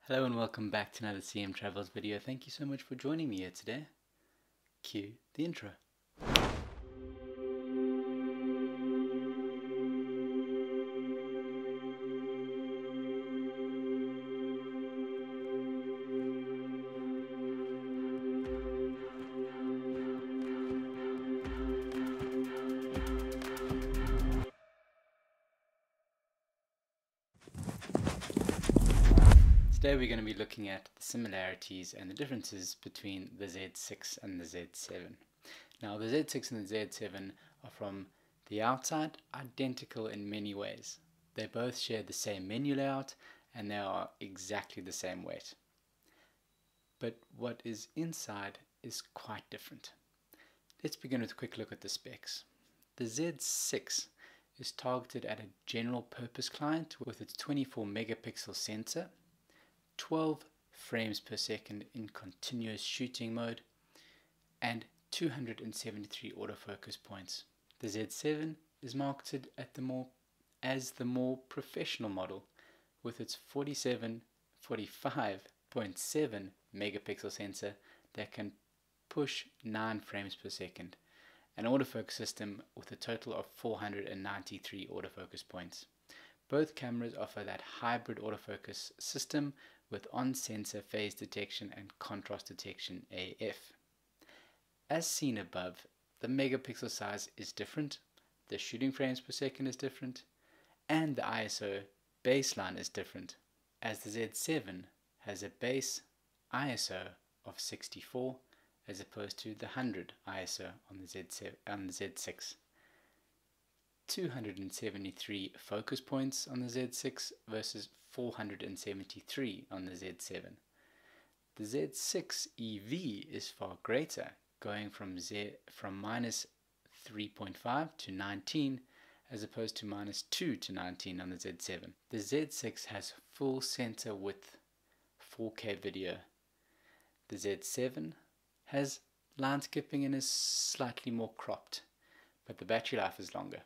Hello and welcome back to another CM Travels video. Thank you so much for joining me here today. Cue the intro. Today we're going to be looking at the similarities and the differences between the Z6 and the Z7. Now the Z6 and the Z7 are from the outside identical in many ways. They both share the same menu layout and they are exactly the same weight. But what is inside is quite different. Let's begin with a quick look at the specs. The Z6 is targeted at a general purpose client with its 24 megapixel sensor, 12 frames per second in continuous shooting mode, and 273 autofocus points. The Z7 is marketed at as the more professional model with its 45.7 megapixel sensor that can push 9 frames per second, an autofocus system with a total of 493 autofocus points. Both cameras offer that hybrid autofocus system with on-sensor phase detection and contrast detection AF. As seen above, the megapixel size is different, the shooting frames per second is different, and the ISO baseline is different, as the Z7 has a base ISO of 64 as opposed to the 100 ISO on the Z6. 273 focus points on the Z6 versus 473 on the Z7. The Z6 EV is far greater, going from minus 3.5 to 19 as opposed to minus 2 to 19 on the Z7. The Z6 has full sensor width 4K video. The Z7 has line skipping and is slightly more cropped, but the battery life is longer.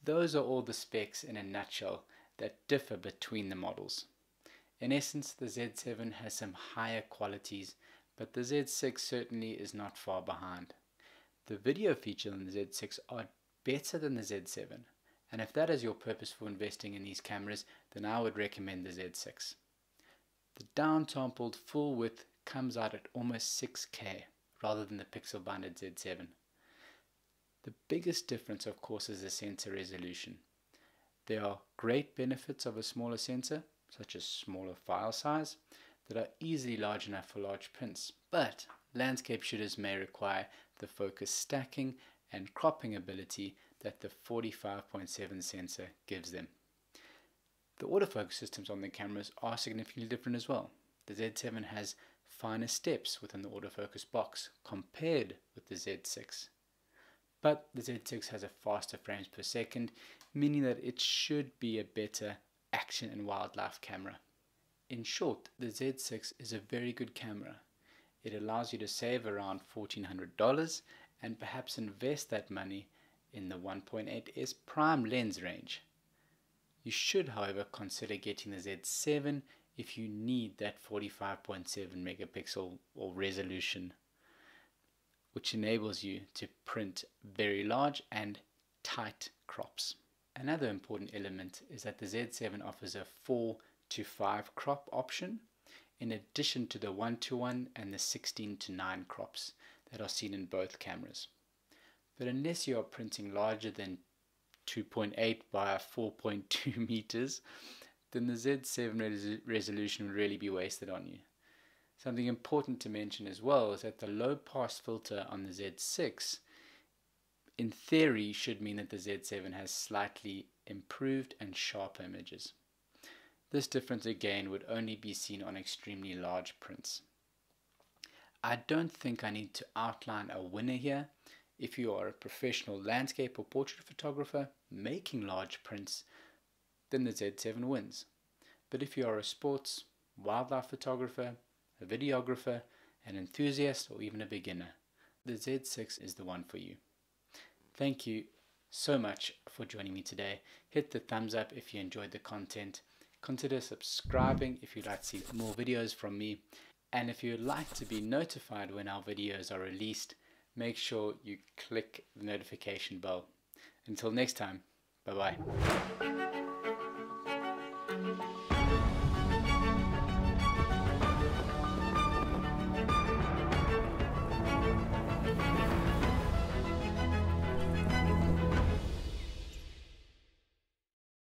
Those are all the specs in a nutshell that differ between the models. In essence, the Z7 has some higher qualities, but the Z6 certainly is not far behind. The video features on the Z6 are better than the Z7, and if that is your purpose for investing in these cameras, then I would recommend the Z6. The downsampled full width comes out at almost 6K rather than the pixel binded Z7. The biggest difference, of course, is the sensor resolution. There are great benefits of a smaller sensor, such as smaller file size, that are easily large enough for large prints, but landscape shooters may require the focus stacking and cropping ability that the 45.7 sensor gives them. The autofocus systems on the cameras are significantly different as well. The Z7 has finer steps within the autofocus box compared with the Z6. But the Z6 has a faster frames per second, meaning that it should be a better action and wildlife camera. In short, the Z6 is a very good camera. It allows you to save around $1,400 and perhaps invest that money in the 1.8S prime lens range. You should, however, consider getting the Z7 if you need that 45.7 megapixel or resolution, which enables you to print very large and tight crops. Another important element is that the Z7 offers a 4:5 crop option in addition to the 1:1 and the 16:9 crops that are seen in both cameras. But unless you are printing larger than 2.8 by 4.2 meters, then the Z7 resolution will really be wasted on you. Something important to mention as well is that the low pass filter on the Z6 in theory should mean that the Z7 has slightly improved and sharper images. This difference again would only be seen on extremely large prints. I don't think I need to outline a winner here. If you are a professional landscape or portrait photographer making large prints, then the Z7 wins. But if you are a sports, wildlife photographer, a videographer, an enthusiast, or even a beginner, the Z6 is the one for you. Thank you so much for joining me today. Hit the thumbs up if you enjoyed the content. Consider subscribing if you'd like to see more videos from me. And if you'd like to be notified when our videos are released, make sure you click the notification bell. Until next time, bye bye.